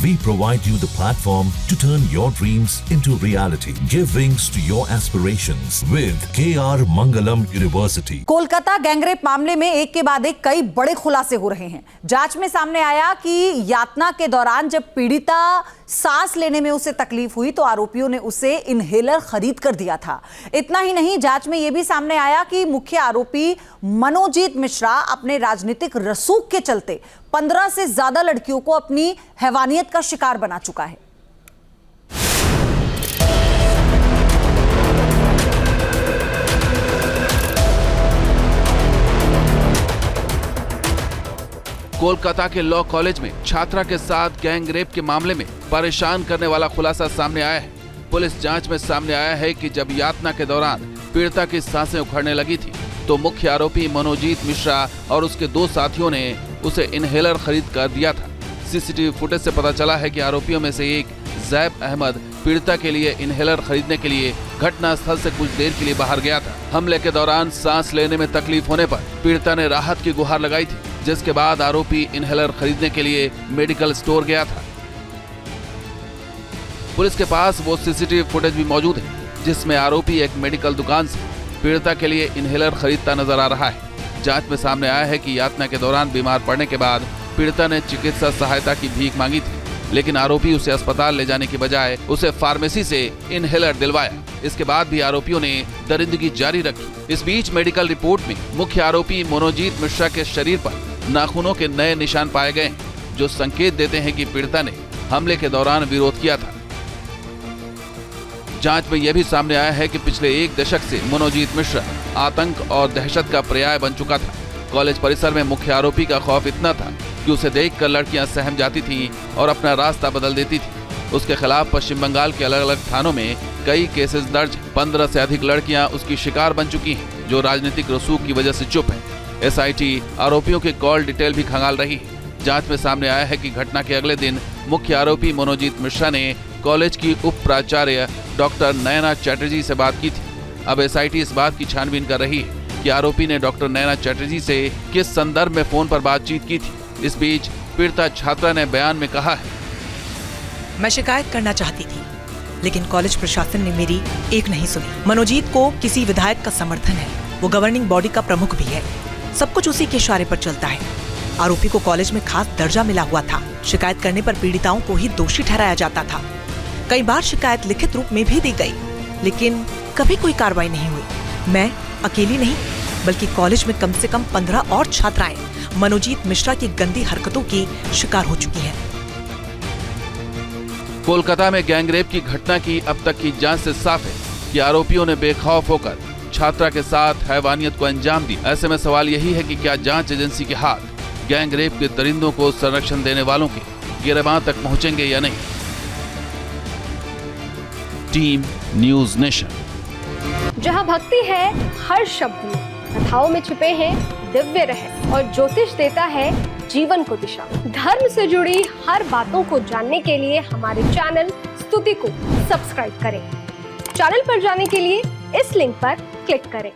We provide you the platform to turn your dreams into reality. Give wings to your aspirations with KR Mangalam University. Kolkata gangrape मामले में एक के बाद एक कई बड़े खुलासे हो रहे हैं। जांच में सामने आया कि यातना के दौरान जब पीड़िता सांस लेने में उसे तकलीफ हुई तो आरोपियों ने उसे इनहेलर खरीद कर दिया था। इतना ही नहीं, जांच में यह भी सामने आया कि मुख्य आरोपी मनोजीत मिश्रा अपने राजनीतिक रसूख के चलते 15 से ज्यादा लड़कियों को अपनी हैवानियत का शिकार बना चुका है। कोलकाता के लॉ कॉलेज में छात्रा के साथ गैंग रेप के मामले में परेशान करने वाला खुलासा सामने आया है। पुलिस जांच में सामने आया है कि जब यातना के दौरान पीड़िता की सांसें उखड़ने लगी थी तो मुख्य आरोपी मनोजीत मिश्रा और उसके दो साथियों ने उसे इनहेलर खरीद कर दिया था। सीसीटीवी फुटेज से पता चला है कि आरोपियों में से एक जैब अहमद पीड़िता के लिए इनहेलर खरीदने के लिए घटनास्थल से कुछ देर के लिए बाहर गया था। हमले के दौरान सांस लेने में तकलीफ होने पर पीड़िता ने राहत की गुहार लगाई थी, जिसके बाद आरोपी इनहेलर खरीदने के लिए मेडिकल स्टोर गया था। पुलिस के पास वो सीसीटीवी फुटेज भी मौजूद है जिसमें आरोपी एक मेडिकल दुकान से पीड़िता के लिए इनहेलर खरीदता नजर आ रहा है। जांच में सामने आया है कि यातना के दौरान बीमार पड़ने के बाद पीड़िता ने चिकित्सा सहायता की भीख मांगी थी, लेकिन आरोपी उसे अस्पताल ले जाने की बजाय उसे फार्मेसी से इनहेलर दिलवाया। इसके बाद भी आरोपियों ने दरिंदगी जारी रखी। इस बीच मेडिकल रिपोर्ट में मुख्य आरोपी मनोजीत मिश्रा के शरीर पर नाखूनों के नए निशान पाए गए हैं, जो संकेत देते हैं कि पीड़िता ने हमले के दौरान विरोध किया था। जांच में यह भी सामने आया है कि पिछले एक दशक से मनोजीत मिश्रा आतंक और दहशत का पर्याय बन चुका था। कॉलेज परिसर में मुख्य आरोपी का खौफ इतना था कि उसे देखकर लड़कियां सहम जाती थीं और अपना रास्ता बदल देती थी। उसके खिलाफ पश्चिम बंगाल के अलग अलग थानों में कई केसेस दर्ज। 15 से अधिक लड़कियां उसकी शिकार बन चुकी हैं, जो राजनीतिक रसूख की वजह से चुप है। एसआईटी आरोपियों के कॉल डिटेल भी खंगाल रही है। जांच में सामने आया है कि घटना के अगले दिन मुख्य आरोपी मनोजीत मिश्रा ने कॉलेज की उप प्राचार्य डॉक्टर नयना चैटर्जी से बात की थी। अब एसआईटी इस बात की छानबीन कर रही है कि आरोपी ने डॉक्टर नयना चैटर्जी से किस संदर्भ में फोन पर बातचीत की थी। इस बीच पीड़िता छात्रा ने बयान में कहा है, मैं शिकायत करना चाहती थी, लेकिन कॉलेज प्रशासन ने मेरी एक नहीं सुनी। मनोजीत को किसी विधायक का समर्थन है, वो गवर्निंग बॉडी का प्रमुख भी है, सब कुछ उसी के इशारे पर चलता है। आरोपी को कॉलेज में खास दर्जा मिला हुआ था। शिकायत करने पर पीड़िताओं को ही दोषी ठहराया जाता था। कई बार शिकायत लिखित रूप में भी दी गई, लेकिन कभी कोई कार्रवाई नहीं हुई। मैं अकेली नहीं, बल्कि कॉलेज में कम से कम 15 और छात्राएं मनोजीत मिश्रा की गंदी हरकतों की शिकार हो चुकी हैं। कोलकाता में गैंगरेप की घटना की अब तक की जांच से साफ है कि आरोपियों ने बेखौफ होकर छात्रा के साथ हैवानियत को अंजाम दिया। ऐसे में सवाल यही है कि क्या जांच एजेंसी के हाथ गैंगरेप के दरिंदों को संरक्षण देने वालों के गिरबान तक पहुंचेंगे या नहीं। Team news nation. जहां भक्ति है हर शब्द में, कथाओं में छुपे हैं दिव्य रहस्य और ज्योतिष देता है जीवन को दिशा। धर्म से जुड़ी हर बातों को जानने के लिए हमारे चैनल स्तुति को सब्सक्राइब करें। चैनल पर जाने के लिए इस लिंक पर क्लिक करें।